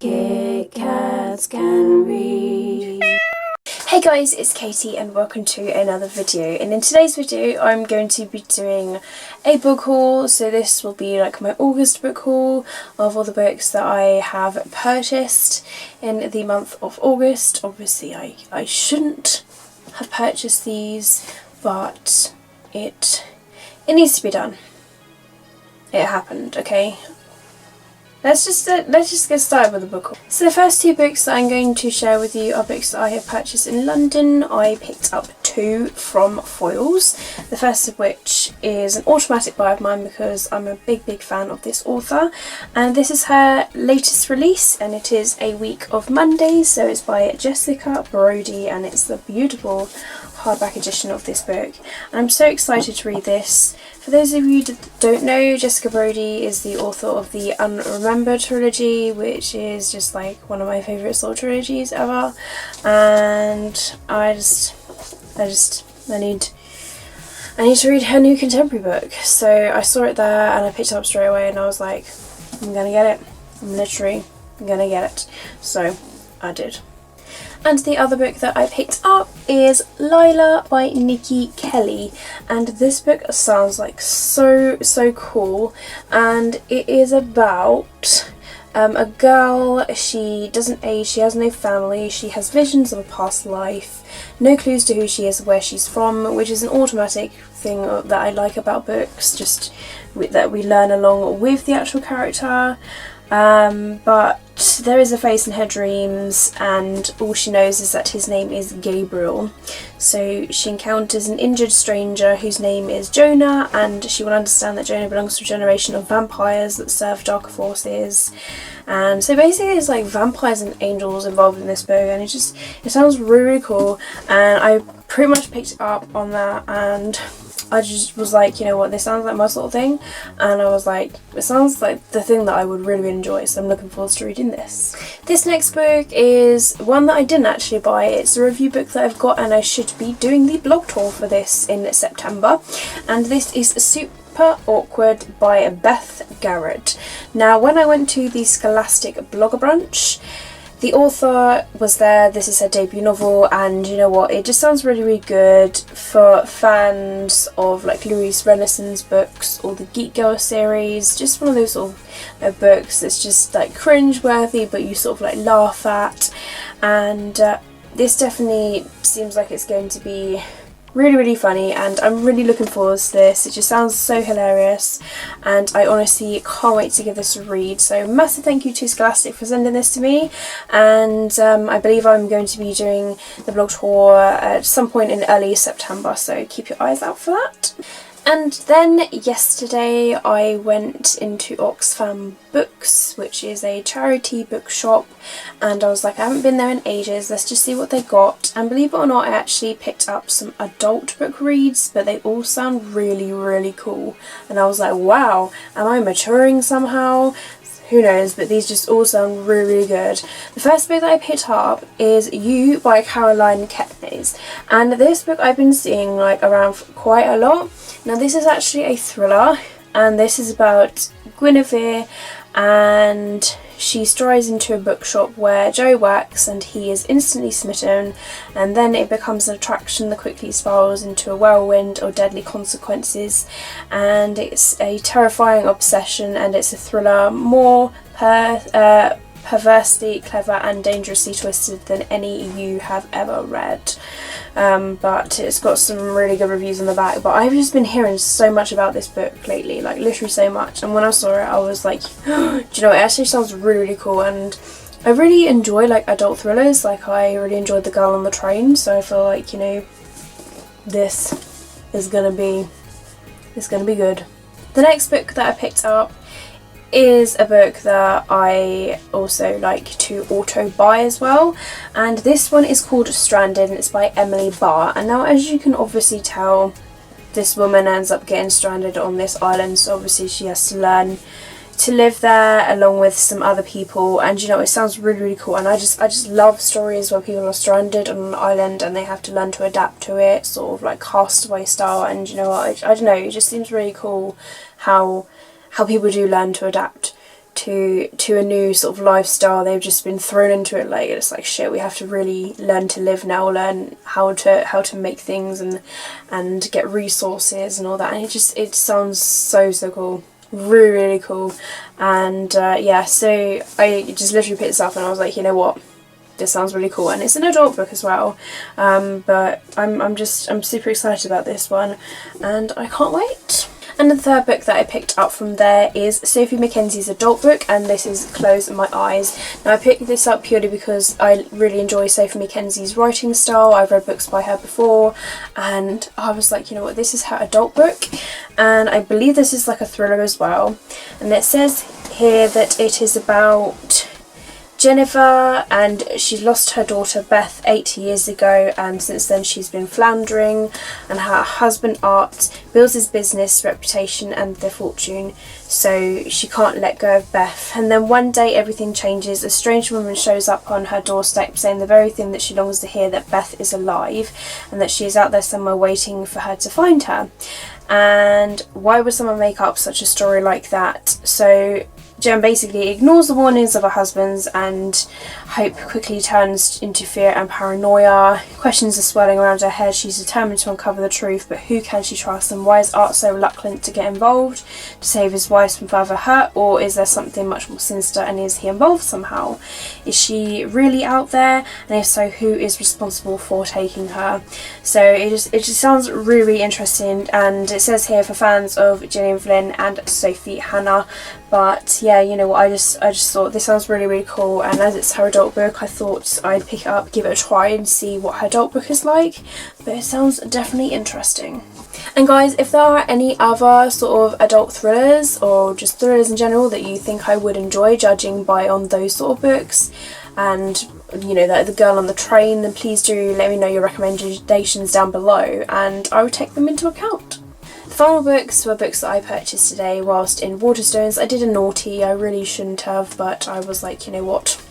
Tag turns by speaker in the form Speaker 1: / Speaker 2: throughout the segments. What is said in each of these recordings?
Speaker 1: Kit Kats can read. Hey guys, it's Katie and welcome to another video, and in today's video I'm going to be doing a book haul. So this will be like my August book haul of all the books that I have purchased in the month of August. Obviously I shouldn't have purchased these, but it needs to be done. It happened, okay? Let's just get started with the book haul. So the first two books that I'm going to share with you are books that I have purchased in London. I picked up two from Foyles. The first of which is an automatic buy of mine because I'm a big fan of this author, and this is her latest release, and it is A Week of Mondays. So it's by Jessica Brody, and it's the beautiful hardback edition of this book, and I'm so excited to read this. For those of you that don't know, Jessica Brody is the author of the Unremembered trilogy, which is just like one of my favourite sort of trilogies ever, and I need to read her new contemporary book. So I saw it there and I picked it up straight away, and I was like, I'm gonna get it. I'm literally gonna get it. So I did. And the other book that I picked up is Lila by Nikki Kelly, and this book sounds like so cool, and it is about a girl. She doesn't age, she has no family, she has visions of a past life, no clues to who she is or where she's from, which is an automatic thing that I like about books, just that we learn along with the actual character. But there is a face in her dreams, and all she knows is that his name is Gabriel. So she encounters an injured stranger whose name is Jonah, and she will understand that Jonah belongs to a generation of vampires that serve darker forces. And so basically it's like vampires and angels involved in this book, and it sounds really cool, and I pretty much picked it up on that, and I just was like, you know what, this sounds like my sort of thing, and I was like, it sounds like the thing that I would really enjoy, so I'm looking forward to reading this. This next book is one that I didn't actually buy. It's a review book that I've got, and I should be doing the blog tour for this in September, and this is Super Awkward by Beth Garrett. Now, when I went to the Scholastic Blogger Brunch, the author was there. This is her debut novel, and you know what, it just sounds really good for fans of like Louise Renaissance books or the Geek Girl series. Just one of those sort of books that's just like cringe-worthy, but you sort of like laugh at, and this definitely seems like it's going to be really funny, and I'm really looking forward to this. It just sounds so hilarious, and I honestly can't wait to give this a read. So massive thank you to Scholastic for sending this to me, and I believe I'm going to be doing the blog tour at some point in early September, so keep your eyes out for that. And then yesterday I went into Oxfam Books, which is a charity bookshop, and I was like, I haven't been there in ages, let's just see what they got. And believe it or not, I actually picked up some adult book reads, but they all sound really cool, and I was like, wow, am I maturing somehow? Who knows, but these just all sound really good. The first book that I picked up is You by Caroline Kepnes, and this book I've been seeing like around quite a lot. Now this is actually a thriller, and this is about Guinevere, and she strides into a bookshop where Joe works, and he is instantly smitten, and then it becomes an attraction that quickly spirals into a whirlwind or deadly consequences, and it's a terrifying obsession, and it's a thriller more perversely clever and dangerously twisted than any you have ever read. But it's got some really good reviews on the back, but I've just been hearing so much about this book lately, like literally so much, and when I saw it I was like, do you know, it actually sounds really cool, and I really enjoy like adult thrillers. Like I really enjoyed The Girl on the Train, so I feel like, you know, this is gonna be good. The next book that I picked up is a book that I also like to auto buy as well, and this one is called Stranded, and it's by Emily Barr. And now, as you can obviously tell, this woman ends up getting stranded on this island, so obviously she has to learn to live there along with some other people, and you know, it sounds really cool, and I just love stories where people are stranded on an island and they have to learn to adapt to it, sort of like Castaway style. And you know, I don't know, it just seems really cool how people do learn to adapt to a new sort of lifestyle. They've just been thrown into it. Like, it's like, shit, we have to really learn to live now, learn how to make things and get resources and all that. And it sounds so cool, really cool. And yeah, so I just literally picked this up and I was like, you know what, this sounds really cool. And it's an adult book as well, but I'm super excited about this one and I can't wait. And the third book that I picked up from there is Sophie Mackenzie's adult book, and this is Close My Eyes. Now I picked this up purely because I really enjoy Sophie Mackenzie's writing style. I've read books by her before and I was like, you know what, this is her adult book, and I believe this is like a thriller as well. And it says here that it is about Jennifer, and she lost her daughter Beth 8 years ago, and since then she's been floundering, and her husband Art builds his business, reputation and their fortune, so she can't let go of Beth. And then one day everything changes. A strange woman shows up on her doorstep saying the very thing that she longs to hear, that Beth is alive and that she is out there somewhere waiting for her to find her. And why would someone make up such a story like that? So Jen basically ignores the warnings of her husbands, and hope quickly turns into fear and paranoia. Questions are swirling around her head. She's determined to uncover the truth, but who can she trust, and why is Art so reluctant to get involved to save his wife from further hurt? Or is there something much more sinister, and is he involved somehow? Is she really out there, and if so, who is responsible for taking her? So it just sounds really interesting, and it says here for fans of Gillian Flynn and Sophie Hannah. But yeah, you know what, I just thought this sounds really cool, and as it's her adult book, I thought I'd pick it up, give it a try and see what her adult book is like. But it sounds definitely interesting. And guys, if there are any other sort of adult thrillers or just thrillers in general that you think I would enjoy, judging by on those sort of books, and you know, the girl on the train, then please do let me know your recommendations down below and I will take them into account. The final books were books that I purchased today whilst in Waterstones. I did a naughty, I really shouldn't have, but I was like, you know what,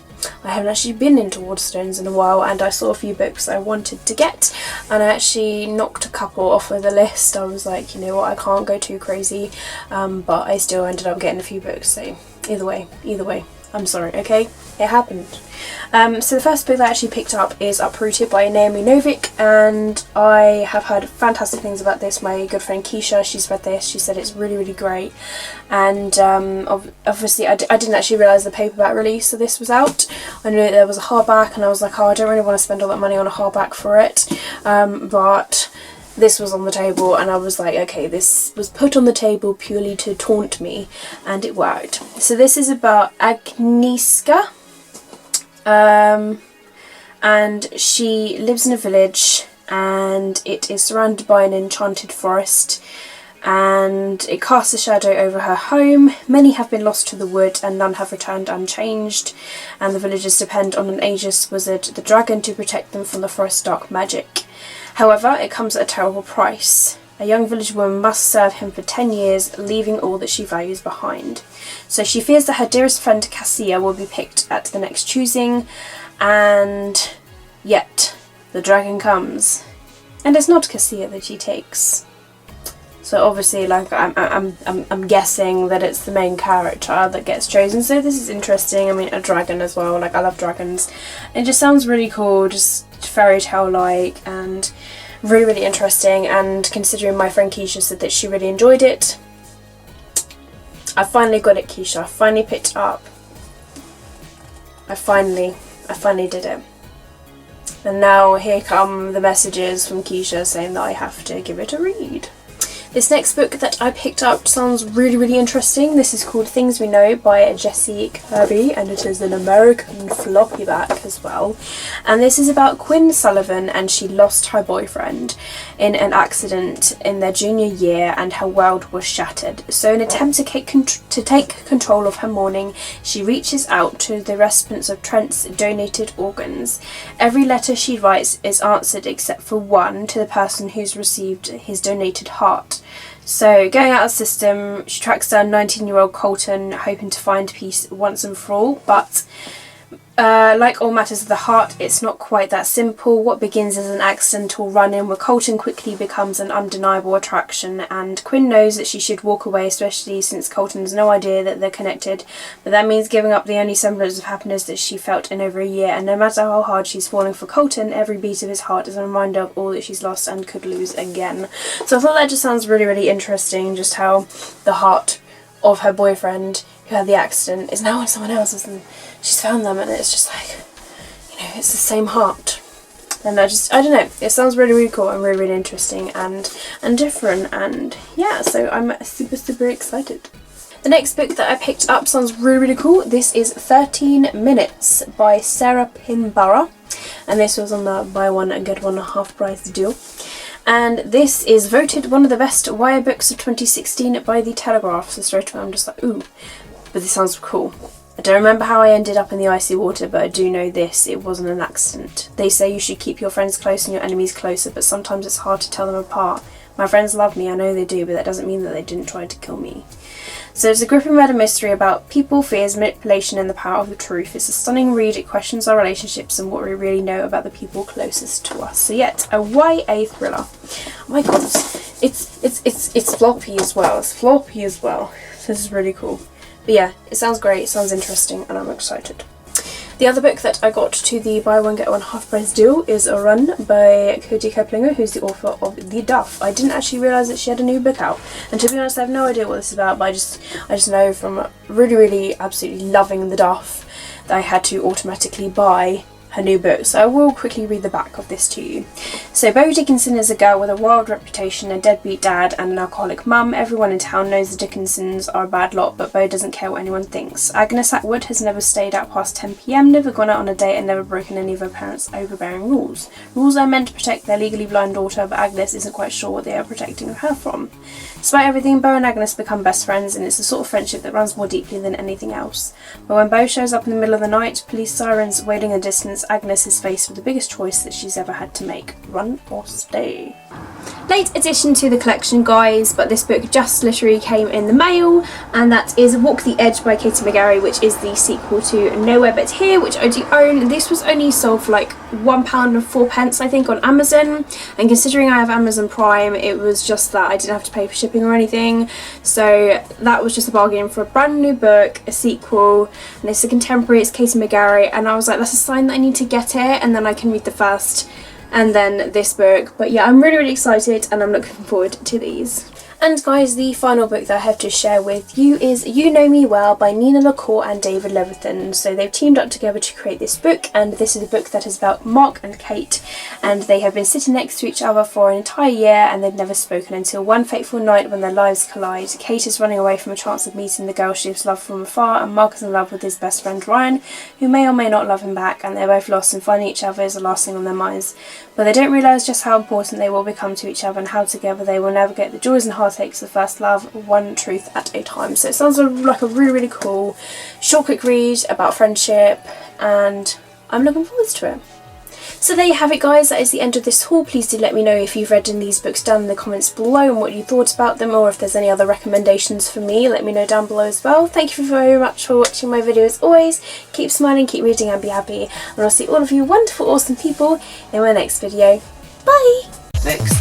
Speaker 1: I haven't actually been into Waterstones in a while, and I saw a few books I wanted to get, and I actually knocked a couple off of the list. I was like, you know what, I can't go too crazy, but I still ended up getting a few books, so either way, I'm sorry, okay? It happened. So the first book that I actually picked up is Uprooted by Naomi Novik, and I have heard fantastic things about this. My good friend Keisha, she's read this, she said it's really great, and obviously I didn't actually realise the paperback release of this was out. I knew that there was a hardback and I was like, oh, I don't really want to spend all that money on a hardback for it, but this was on the table and I was like, okay, this was put on the table purely to taunt me, and it worked. So this is about Agnieszka, and she lives in a village and it is surrounded by an enchanted forest, and it casts a shadow over her home. Many have been lost to the wood and none have returned unchanged, and the villagers depend on an ageless wizard, the dragon, to protect them from the forest's dark magic. However, it comes at a terrible price. A young village woman must serve him for 10 years, leaving all that she values behind. So she fears that her dearest friend Cassia will be picked at the next choosing, and yet the dragon comes, and it's not Cassia that she takes. So obviously, like, I'm guessing that it's the main character that gets chosen. So this is interesting. I mean, a dragon as well. Like, I love dragons. It just sounds really cool, just fairy tale like, and really interesting. And considering my friend Keisha said that she really enjoyed it, I finally got it, Keisha. I finally picked it up. I finally did it. And now here come the messages from Keisha saying that I have to give it a read. This next book that I picked up sounds really interesting. This is called Things We Know by Jessie Kirby, and it is an American floppy back as well. And this is about Quinn Sullivan, and she lost her boyfriend in an accident in their junior year and her world was shattered. So in an attempt to take control of her mourning, she reaches out to the recipients of Trent's donated organs. Every letter she writes is answered except for one, to the person who's received his donated heart. So, going out of the system, she tracks down 19-year-old Colton, hoping to find peace once and for all, but Like all matters of the heart, it's not quite that simple. What begins as an accidental run-in with Colton quickly becomes an undeniable attraction, and Quinn knows that she should walk away, especially since Colton has no idea that they're connected, but that means giving up the only semblance of happiness that she felt in over a year, and no matter how hard she's falling for Colton, every beat of his heart is a reminder of all that she's lost and could lose again. So I thought that just sounds really, really interesting, just how the heart of her boyfriend who had the accident is now in someone else's, and she's found them, and it's just like, you know, it's the same heart. And I don't know, it sounds really, really cool and really, really interesting and different, and yeah, so I'm super, super excited. The next book that I picked up sounds really, really cool. This is 13 Minutes by Sarah Pinborough, and this was on the buy one and get one half price deal. And this is voted one of the best YA books of 2016 by The Telegraph, so straight away I'm just like, ooh, but this sounds cool. I don't remember how I ended up in the icy water, but I do know this, it wasn't an accident. They say you should keep your friends close and your enemies closer, but sometimes it's hard to tell them apart. My friends love me, I know they do, but that doesn't mean that they didn't try to kill me. So it's a gripping murder mystery about people, fears, manipulation and the power of the truth. It's a stunning read, it questions our relationships and what we really know about the people closest to us. So yet, a YA thriller. Oh my god, it's floppy as well. It's floppy as well. This is really cool. But yeah, it sounds great, it sounds interesting, and I'm excited. The other book that I got to the buy one get one half price deal is A Run by Cody Keplinger, who's the author of The Duff. I didn't actually realise that she had a new book out, and to be honest I have no idea what this is about, but I just know from really, really absolutely loving The Duff that I had to automatically buy her new book, so I will quickly read the back of this to you. So Bo Dickinson is a girl with a wild reputation, a deadbeat dad and an alcoholic mum. Everyone in town knows the Dickinsons are a bad lot, but Bo doesn't care what anyone thinks. Agnes Atwood has never stayed out past 10 PM, never gone out on a date and never broken any of her parents' overbearing rules. Rules are meant to protect their legally blind daughter, but Agnes isn't quite sure what they are protecting her from. Despite everything, Bo and Agnes become best friends, and it's the sort of friendship that runs more deeply than anything else. But when Bo shows up in the middle of the night, police sirens wailing in the distance, Agnes is faced with the biggest choice that she's ever had to make: run or stay. Late addition to the collection, guys, but this book just literally came in the mail, and that is Walk the Edge by Katie McGarry, which is the sequel to Nowhere But Here, which I do own. This was only sold for like £1.04 I think on Amazon, and considering I have Amazon Prime, it was just that I didn't have to pay for shipping or anything, so that was just a bargain for a brand new book, a sequel, and it's a contemporary, it's Katie McGarry, and I was like, that's a sign that I need to get it, and then I can read the first and then this book. But yeah, I'm really, really excited and I'm looking forward to these. And guys, the final book that I have to share with you is You Know Me Well by Nina LaCour and David Levithan. So they've teamed up together to create this book, and this is a book that is about Mark and Kate, and they have been sitting next to each other for an entire year and they've never spoken until one fateful night when their lives collide. Kate is running away from a chance of meeting the girl she has loved from afar, and Mark is in love with his best friend Ryan, who may or may not love him back, and they're both lost, and finding each other is the last thing on their minds. But they don't realise just how important they will become to each other and how together they will navigate the joys and heartaches of first love, one truth at a time. So it sounds like a really, really cool short quick read about friendship, and I'm looking forward to it. So there you have it, guys, that is the end of this haul. Please do let me know if you've read any of these books down in the comments below and what you thought about them, or if there's any other recommendations for me, let me know down below as well. Thank you very much for watching my video as always. Keep smiling, keep reading and be happy, and I'll see all of you wonderful, awesome people in my next video. Bye! Books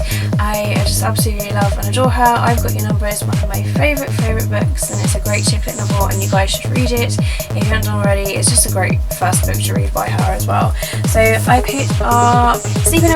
Speaker 1: I just absolutely love and adore her. I've Got Your Number is one of my favourite books, and it's a great chick lit novel and you guys should read it if you haven't done already. It's just a great first book to read by her as well. So I picked up Sleeping